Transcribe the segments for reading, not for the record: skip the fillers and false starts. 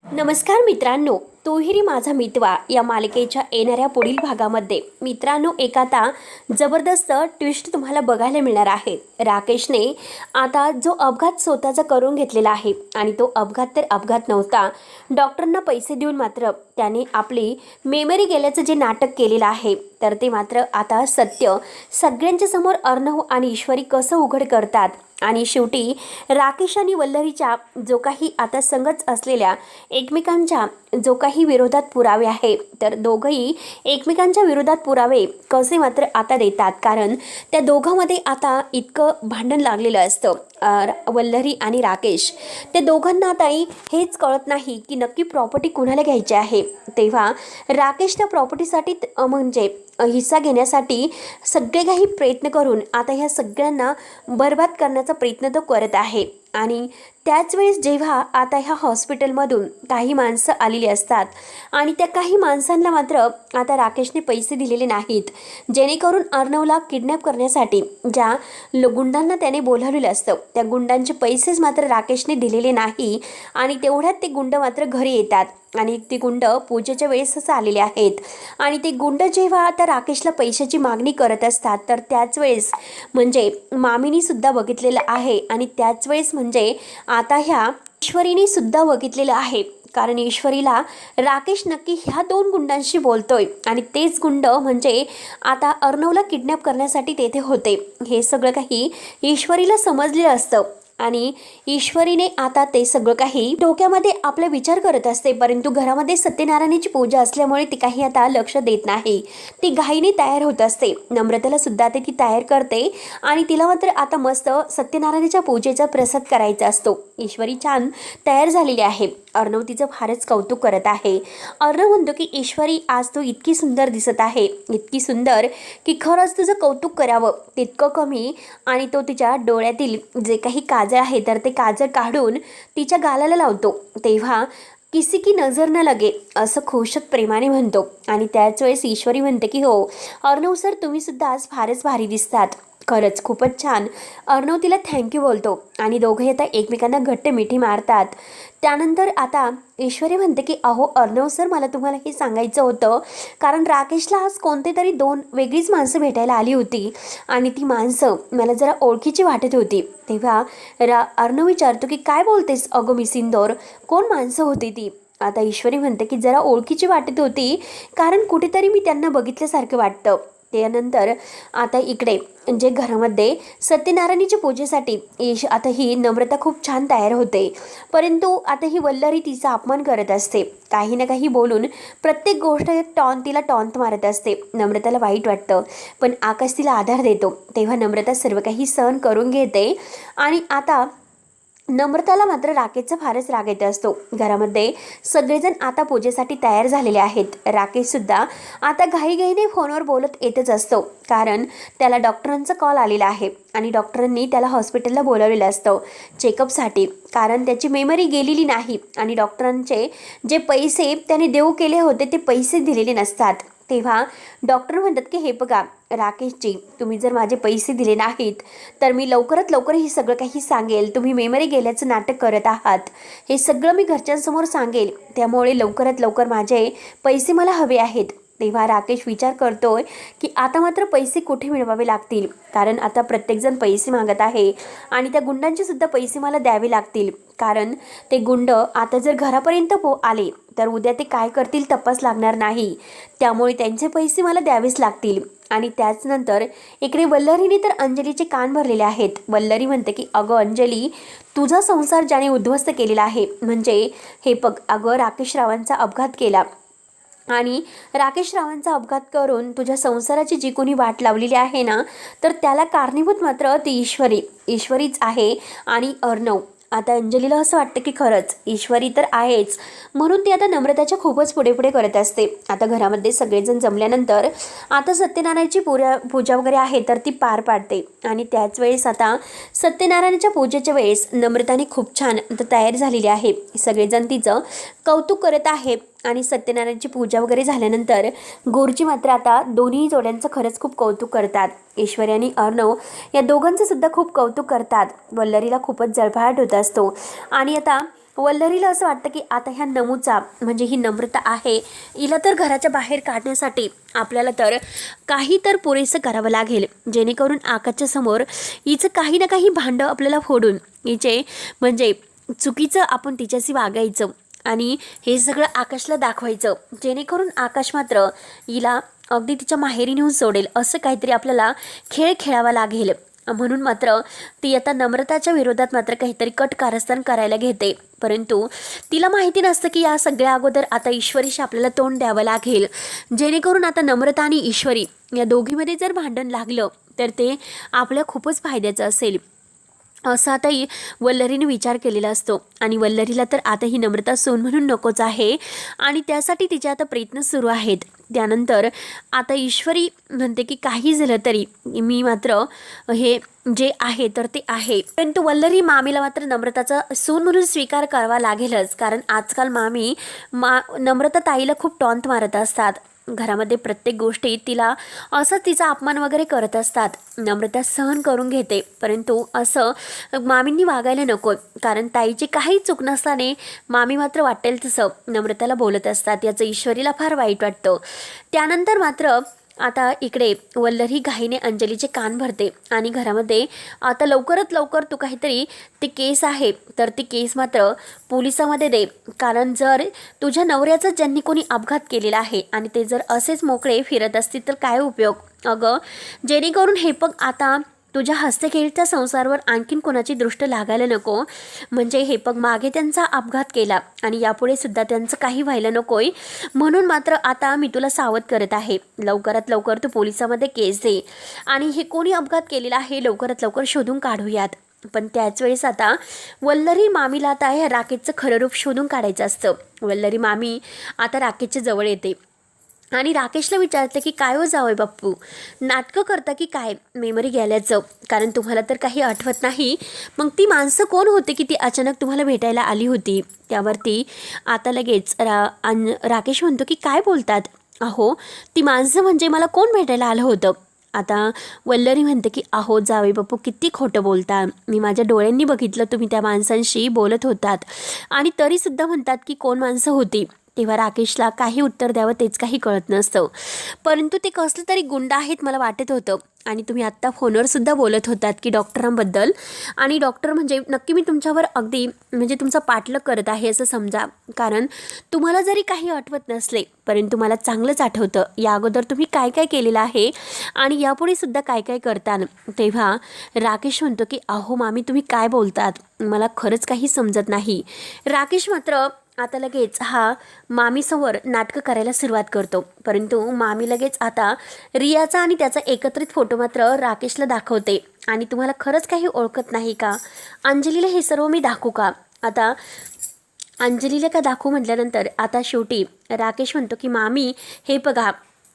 नमस्कार मित्रांनो, तोहिरी माझा मितवा या मालिकेच्या येणाऱ्या पुढील भागामध्ये मित्रांनो एक आता जबरदस्त ट्विस्ट तुम्हाला बघायला मिळणार आहे। राकेशने आता जो अपघात स्वतःचा करून घेतलेला आहे आणि तो अपघात तर अपघात नव्हता, डॉक्टरांना पैसे देऊन मात्र त्याने आपली मेमरी गेल्याचं जे नाटक केलेलं आहे तर ते मात्र आता सत्य सगळ्यांच्या समोर अर्णव आणि ईश्वरी कसं उघड करतात आणि शेवटी राकेश आणि वल्लरीच्या जो काही आता संगत असलेल्या एकमेकांच्या जो काही विरोधात पुरावे आहे तर दोघंही एकमेकांच्या विरोधात पुरावे कसे मात्र आता देतात, कारण त्या दोघांमध्ये आता इतकं भांडण लागलेलं असतं। वल्लरी आणि राकेश त्या दोघांना ताई हेच कळत नाही की नक्की प्रॉपर्टी कोणाला घ्यायची आहे। तेव्हा राकेश त्या प्रॉपर्टीसाठी म्हणजे हिस्सा घेण्यासाठी सगळे काही प्रयत्न करून आता ह्या सगळ्यांना बर्बाद करण्याचा प्रयत्न तो करत आहे। आणि त्याच वेळेस जेव्हा आता ह्या हॉस्पिटलमधून काही माणसं आलेली असतात आणि त्या काही माणसांना मात्र आता राकेशने पैसे दिलेले नाहीत, जेणेकरून अर्णवला किडनॅप करण्यासाठी ज्या गुंडांना त्याने बोलावलेलं असतं त्या गुंडांचे पैसेच मात्र राकेशने दिलेले नाही। आणि तेवढ्यात ते गुंड मात्र घरी येतात आणि ते गुंड पूजेच्या वेळेसच आलेले आहेत आणि ते गुंड जेव्हा आता राकेशला पैशाची मागणी करत असतात तर त्याच वेळेस म्हणजे मामीनी सुद्धा बघितलेलं आहे आणि त्याच वेळेस म्हणजे आता ह्या ईश्वरीने सुद्धा बघितलेलं आहे, कारण ईश्वरीला राकेश नक्की ह्या दोन गुंडांशी बोलतोय आणि तेच गुंड म्हणजे आता अर्णवला किडनॅप करण्यासाठी तेथे होते। हे सगळं काही ईश्वरीला समजलेलं असतं आणि ईश्वरीने आता ते सगळं काही डोक्यामध्ये आपला विचार करत असते, परंतु घरामध्ये सत्यनारायणाची पूजा असल्यामुळे ती काही आता लक्ष देत नाही। ती घाईने तयार होत असते, नम्रतेला सुद्धा ती तयार करते आणि तिला मात्र आता मस्त सत्यनारायणाच्या पूजेचा प्रसाद करायचा असतो। ईश्वरी छान तयार झालेली आहे, अर्णव तिचं फारच कौतुक करत आहे। अर्णव म्हणतो की ईश्वरी आज तू इतकी सुंदर दिसत आहे, इतकी सुंदर की खरंच तुझं कौतुक करावं तितकं कमी। आणि तो तिच्या डोळ्यातील जे काही काजळ आहे तर ते काजळ काढून तिच्या गालाला लावतो, तेव्हा किसी की नजर न लगे असं खुशत प्रेमाने म्हणतो। आणि त्याच वेळेस ईश्वरी म्हणते की हो अर्णव सर, तुम्ही सुद्धा आज फारच भारी दिसतात, खरंच खूपच छान। अर्णव तिला थँक्यू बोलतो आणि दोघे आता एकमेकांना घट्ट मिठी मारतात। त्यानंतर आता ईश्वरी म्हणते की अहो अर्णव सर, मला तुम्हाला हे सांगायचं होतं, कारण राकेशला आज कोणते तरी दोन वेगळीच माणसं भेटायला आली होती आणि ती माणसं मला जरा ओळखीची वाटत होती। तेव्हा अर्णव विचारतो की काय बोलतेस अगं मी सिंदोर, कोण माणसं होती ती? आता ईश्वरी म्हणते की जरा ओळखीची वाटत होती, कारण कुठेतरी मी त्यांना बघितल्यासारखं वाटतं। त्यानंतर आता इकडे जे घरामध्ये सत्यनारायणाच्या पूजेसाठी आता ही नम्रता खूप छान तयार होते, परंतु आता ही वल्लरी तिचा अपमान करत असते, काही ना काही बोलून प्रत्येक गोष्ट तिला टॉन्ट मारत असते। नम्रताला वाईट वाटतं पण आकाश तिला आधार देतो, तेव्हा नम्रता सर्व काही सहन करून घेते। आणि आता नम्रताला मात्र राकेशचा फारच राग येत असतो। घरामध्ये सगळेजण आता पूजेसाठी तयार झालेले आहेत। राकेश सुद्धा आता घाईघाईने फोनवर बोलत येतच असतो, कारण त्याला डॉक्टरांचा कॉल आलेला आहे आणि डॉक्टरांनी त्याला हॉस्पिटलला बोलावलेलं असतं चेकअपसाठी, कारण त्याची मेमरी गेलेली नाही आणि डॉक्टरांचे जे पैसे त्याने देऊ केले होते ते पैसे दिलेले नसतात। तेव्हा डॉक्टर म्हणतात की हे बघा राकेशजी, तुम्ही जर माझे पैसे दिले नाहीत तर मी लवकरात लवकर हे सगळं काही सांगेल, तुम्ही मेमरी गेल्याचं नाटक करत आहात हे सगळं मी घरच्यांसमोर सांगेल, त्यामुळे लवकरात लवकर माझे पैसे मला हवे आहेत। तेव्हा राकेश विचार करतोय की आता मात्र पैसे कुठे मिळवावे लागतील, कारण आता प्रत्येकजण पैसे मागत आहे आणि त्या गुंडांचे सुद्धा पैसे मला द्यावे लागतील, कारण ते गुंड आता जर घरापर्यंत आले तर उद्या ते काय करतील तपास लागणार नाही, त्यामुळे त्यांचे पैसे मला द्यावेच लागतील। आणि त्याचनंतर इकडे वल्लरीने तर अंजलीचे कान भरलेले आहेत। वल्लरी म्हणते की अगं अंजली, तुझा संसार ज्याने उद्ध्वस्त केलेला आहे, म्हणजे हे बघ अगं राकेश रावांचा अपघात केला आणि राकेश रावांचा अपघात करून तुझ्या संसाराची जी कोणी वाट लावलेली आहे ना, तर त्याला कारणीभूत मात्र ती ईश्वरीच आहे आणि अर्णव। आता अंजलीला असं वाटतं की खरंच ईश्वरी तर आहेच, म्हणून ती आता नम्रताच्या खूपच पुढे पुढे करत असते। आता घरामध्ये सगळेजण जमल्यानंतर आता सत्यनारायणाची पूजा वगैरे आहे तर ती पार पाडते आणि त्याच वेळेस आता सत्यनारायणाच्या पूजेच्या वेळेस नम्रताने खूप छान तयार झालेली आहे, सगळेजण तिचं कौतुक करत आहे। आणि सत्यनारायणाची पूजा वगैरे झाल्यानंतर गुरुजी मात्र आता दोन्ही जोड्यांचं खरंच खूप कौतुक करतात। ईश्वरी आणि अर्णव या दोघांचं सुद्धा खूप कौतुक करतात। वल्लरीला खूपच जळफळाट होत असतो आणि आता वल्लरीला असं वाटतं की आता ह्या नमूचा म्हणजे ही नम्रता आहे, हिला तर घराच्या बाहेर काढण्यासाठी आपल्याला तर काही तर पुरेसं करावं लागेल, जेणेकरून आकाशच्या समोर हिचं काही ना काही भांडं आपल्याला फोडून हिचे म्हणजे चुकीचं आपण तिच्याशी वागायचं आणि हे सगळं आकाशला दाखवायचं, जेणेकरून आकाश मात्र हिला अगदी तिच्या माहेरी नेऊन सोडेल. असं काहीतरी आपल्याला खेळ खेळावा लागेल. म्हणून मात्र ती आता नम्रताच्या विरोधात मात्र काहीतरी कट कारस्थान करायला घेते. परंतु तिला माहिती नसतं की या सगळ्या अगोदर आता ईश्वरीशी आपल्याला तोंड द्यावं लागेल, जेणेकरून आता नम्रता आणि ईश्वरी या दोघीमध्ये जर भांडण लागलं तर ते आपल्या खूपच फायद्याचं असेल, असं आताही वल्लरीने विचार केलेला असतो. आणि वल्लरीला तर आता ही नम्रता सून म्हणून नकोच आहे आणि त्यासाठी तिचे आता प्रयत्न सुरू आहेत. त्यानंतर आता ईश्वरी म्हणते की काही झालं तरी मी मात्र हे जे आहे तर ते आहे, परंतु वल्लरी मामीला मात्र नम्रताचा सून म्हणून स्वीकार करावा लागेलच, कारण आजकाल मामी नम्रता ताईला खूप टॉन्ट मारत असतात. घरामध्ये प्रत्येक गोष्टीत तिला असंच तिचा अपमान वगैरे करत असतात. नम्रता सहन करून घेते, परंतु असं मामींनी वागायला नको, कारण ताईची काही चूक नसताना मामी मात्र वाटेल तसं नम्रताला बोलत असतात. याचं ईश्वरीला फार वाईट वाटतं. त्यानंतर मात्र आता इकडे वल्लरी घाईने अंजलीचे कान भरते आणि घरामध्ये आता लवकरात लवकर तू काहीतरी ते केस आहे तर ती केस मात्र पोलिसामध्ये दे, कारण जर तुझ्या नवऱ्याचा ज्यांनी कोणी अपघात केलेला आहे आणि ते जर असेच मोकळे फिरत असतील तर काय उपयोग. अगं जेणेकरून हे पण आता तुझ्या हस्तखेळच्या संसारावर आणखीन कोणाची दृष्ट लागायला नको, म्हणजे हे पण मागे त्यांचा अपघात केला आणि यापुढे सुद्धा त्यांचं काही व्हायला नकोय, म्हणून मात्र आता मी तुला सावध करत आहे. लवकरात लवकर तू पोलिसामध्ये केस दे आणि हे कोणी अपघात केलेला आहे लवकरात लवकर शोधून काढूयात. पण त्याच वेळेस आता वल्लरी मामीला आता ह्या राकेशचं खरं रूप शोधून काढायचं असतं. वल्लरी मामी आता राकेशच्या जवळ येते आणि राकेशला विचारते की काय हो जावई बाप्पू, नाटकं करता की काय मेमरी गेल्याचं, कारण तुम्हाला तर काही आठवत नाही. मग ती माणसं कोण होती की ती अचानक तुम्हाला भेटायला आली होती. त्यावरती आता लगेच राकेश म्हणतो की काय बोलतात अहो, ती माणसं म्हणजे मला कोण भेटायला आलं होतं. आता वल्लरी म्हणते की अहो जावई बापू किती खोटं बोलता, मी माझ्या डोळ्यांनी बघितलं तुम्ही त्या माणसांशी बोलत होतात आणि तरीसुद्धा म्हणतात की कोण माणसं होती. तेव्हा राकेशला काही उत्तर द्यावं तेच काही कळत नसतं, परंतु ते कसलं तरी गुंड आहेत मला वाटत होतं. आणि तुम्ही आत्ता फोनवर सुद्धा बोलत होतात की डॉक्टरांबद्दल, आणि डॉक्टर म्हणजे नक्की मी तुमच्यावर अगदी म्हणजे तुमचा पाठलाग करत आहे असं समजा, कारण तुम्हाला जरी काही आठवत नसले परंतु मला चांगलंच आठवतं या अगोदर तुम्ही काय काय केलेलं आहे आणि यापुढे सुद्धा काय काय करता. तेव्हा राकेश म्हणतो की अहो मामी तुम्ही काय बोलतात, मला खरंच काही समजत नाही. राकेश मात्र आता लगेच हा मामीसमोर नाटकं करायला सुरुवात करतो, परंतु मामी लगेच आता रियाचा आणि त्याचा एकत्रित फोटो मात्र राकेशला दाखवते. आणि तुम्हाला खरंच काही ओळखत नाही का, अंजलीला हे सर्व मी दाखवू का. आता अंजलीला का दाखवू म्हटल्यानंतर आता शेवटी राकेश म्हणतो की मामी हे बघा,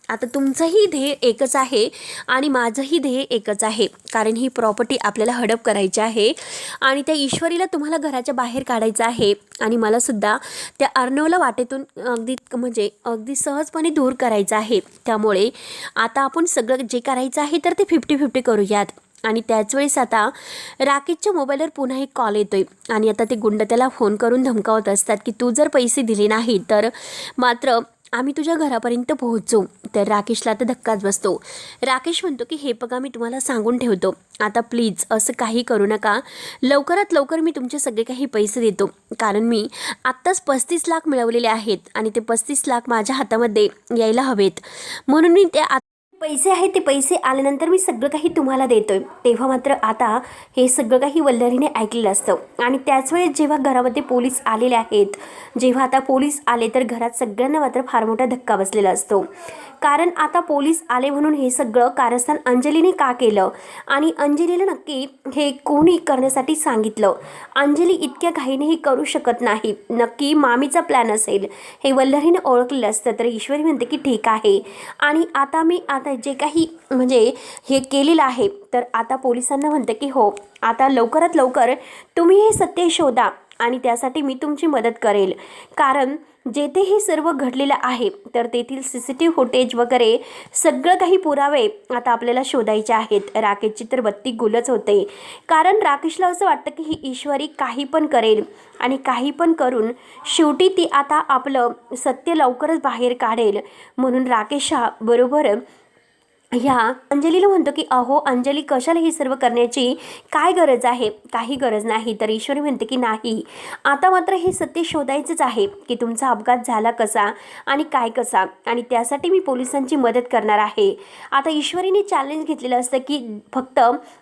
आता तुमचंही ध्येय एकच आहे आणि माझंही ध्येय एकच आहे, कारण ही प्रॉपर्टी आपल्याला हडप करायची आहे आणि त्या ईश्वरीला तुम्हाला घराच्या बाहेर काढायचं आहे आणि मला सुद्धा त्या अर्णवला वाटेतून अगदी सहजपणे दूर करायचं आहे. त्यामुळे आता आपण सगळं जे करायचं आहे तर ते 50-50 करूयात. आणि त्याच वेळेस आता राकेशच्या मोबाईलवर पुन्हा एक कॉल येतोय आणि आता ते गुंड त्याला फोन करून धमकावत असतात की तू जर पैसे दिले नाही तर मात्र आम्ही तुझ्या घरापर्यंत पोहोचू. तर राकेशला आता धक्काच बसतो. राकेश म्हणतो की हे बघा मी तुम्हाला सांगून ठेवतो, आता प्लीज असं काही करू नका, लवकरात लवकर मी तुमचे सगळे काही पैसे देतो, कारण मी आत्ताच 35 लाख मिळवलेले आहेत आणि ते 35 लाख माझ्या हातामध्ये यायला हवेत, म्हणून मी ते पैसे आहेत ते पैसे आल्यानंतर मी सगळं काही तुम्हाला देतोय. तेव्हा मात्र आता हे सगळं काही वल्लरीने ऐकलेलं असतं आणि त्याच वेळेस जेव्हा घरामध्ये पोलीस आलेले आहेत, जेव्हा आता पोलीस आले तर घरात सगळ्यांना मात्र फार मोठा धक्का बसलेला असतो, कारण आता पोलीस आले म्हणून हे सगळं कारस्थान अंजलीने का केलं आणि अंजलीला नक्की हे कोणी करण्यासाठी सांगितलं. अंजली इतक्या घाईनेही करू शकत नाही, नक्की मामीचा प्लॅन असेल हे वल्लरीने ओळखलेलं असतं. तर ईश्वरी म्हणते की ठीक आहे आणि आता मी जे काही म्हणजे हे केलेलं आहे तर आता पोलिसांना म्हणते की हो आता लवकरात लवकर तुम्ही हे सत्य शोधा आणि त्यासाठी मी तुमची मदत करेल, कारण जेथे हे सर्व घडलेलं आहे तर तेथील CCTV फुटेज वगैरे सगळं काही पुरावे आता आपल्याला शोधायचे आहेत. राकेशची तर बत्ती गुलच होते, कारण राकेशला असं वाटतं की ही ईश्वरी काही पण करेल आणि काही पण करून शेवटी ती आता आपलं सत्य लवकरच बाहेर काढेल. म्हणून राकेश हा बरोबर ह्या अंजलीला म्हणतो की अहो अंजली, कशाला ही सर्व करण्याची काय गरज आहे, काही गरज नाही. तर ईश्वरी म्हणते की नाही, आता मात्र हे सत्य शोधायचंच आहे की तुमचा अपघात झाला कसा आणि काय कसा, आणि त्यासाठी मी पोलिसांची मदत करणार आहे. आता ईश्वरीने चॅलेंज घेतलेलं असतं की फक्त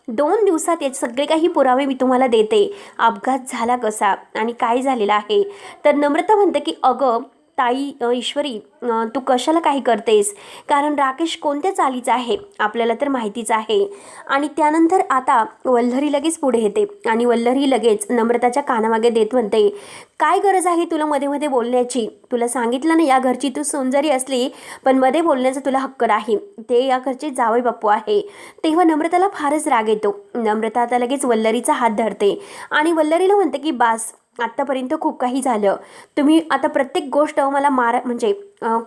2 दिवसात याचे सगळे काही पुरावे मी तुम्हाला देते, अपघात झाला कसा आणि काय झालेलं आहे. तर नम्रता म्हणते की अगं ताई ईश्वरी, तू कशाला काही करतेस, कारण राकेश कोणत्या चालीचा आहे आपल्याला तर माहितीच आहे. आणि त्यानंतर आता वल्लरी लगेच पुढे येते आणि वल्लरी लगेच नम्रताच्या कानामागे देत म्हणते, काय गरज आहे तुला मध्ये मध्ये बोलण्याची, तुला सांगितलं ना या घरची तू सोन असली पण मध्ये बोलण्याचा तुला हक्क नाही, ते या घरचे जावई बापू आहे. तेव्हा नम्रताला फारच राग येतो. नम्रता आता लगेच वल्लरीचा हात धरते आणि वल्लरीला म्हणते की बास, आत्तापर्यंत खूप काही झालं, तुम्ही आता प्रत्येक गोष्ट मला म्हणजे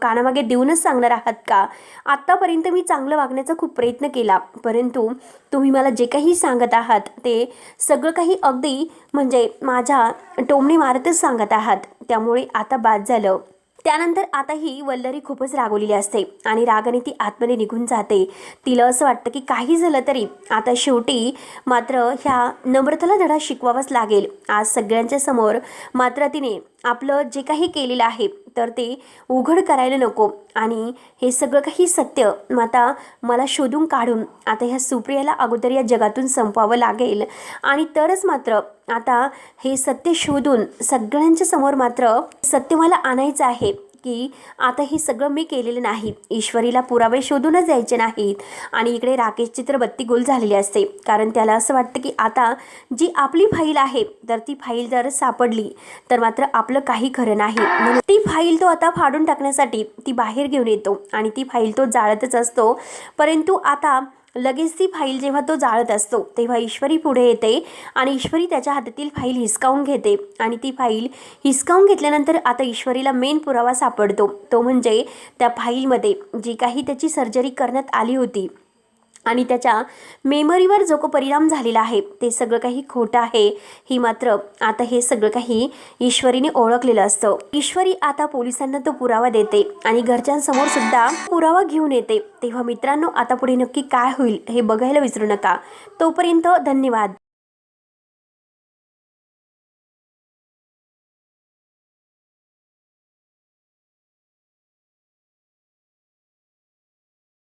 कानामागे देऊनच सांगणार आहात का. आत्तापर्यंत मी चांगलं वागण्याचा खूप प्रयत्न केला, परंतु तुम्ही मला जे काही सांगत आहात ते सगळं काही अगदी म्हणजे माझ्या टोमणे मारतच सांगत आहात, त्यामुळे आता बाद झालं. त्यानंतर आता ही वल्लरी खूपच रागवलेली असते आणि रागाने ती आतमध्ये निघून जाते. तिला असं वाटतं की काही झालं तरी आता शेवटी मात्र ह्या नम्रताला धडा शिकवावाच लागेल. आज सगळ्यांच्या समोर मात्र तिने आपलं जे काही केलेलं आहे तर ते उघड करायला नको, आणि हे सगळं काही सत्य आता मला शोधून काढून आता ह्या सुप्रियाला अगोदर या जगातून संपवावं लागेल, आणि तरच मात्र आता हे सत्य शोधून सगळ्यांच्या समोर मात्र सत्य मला आणायचं आहे की आता हे सगळं मी केलेलं नाही. ईश्वरीला पुरावे शोधूनच द्यायचे नाहीत. आणि इकडे राकेशची तर बत्ती गुल झालेली असते, कारण त्याला असं वाटतं की आता जी आपली फाईल आहे तर ती फाईल जर सापडली तर मात्र आपलं काही खरं नाही. म्हणून ती फाईल तो आता फाडून टाकण्यासाठी ती बाहेर घेऊन येतो आणि ती फाईल तो जाळतच असतो. परंतु आता लगेच ती फाईल जेव्हा तो जाळत असतो तेव्हा ईश्वरी पुढे येते आणि ईश्वरी त्याच्या हातातील फाईल हिसकावून घेते. आणि ती फाईल हिसकावून घेतल्यानंतर आता ईश्वरीला मेन पुरावा सापडतो, तो म्हणजे त्या फाईलमध्ये जी काही त्याची सर्जरी करण्यात आली होती आणि त्याच्या मेमरीवर जो को परिणाम झालेला आहे ते सगळं काही खोटं आहे. ही मात्र आता हे सगळं काही ईश्वरीने ओळखलेलं असतं. ईश्वरी आता पोलिसांना तो पुरावा देते आणि घरच्यांसमोर सुद्धा पुरावा घेऊन येते. तेव्हा मित्रांनो, आता पुढे नक्की काय होईल हे बघायला विसरू नका. तोपर्यंत धन्यवाद.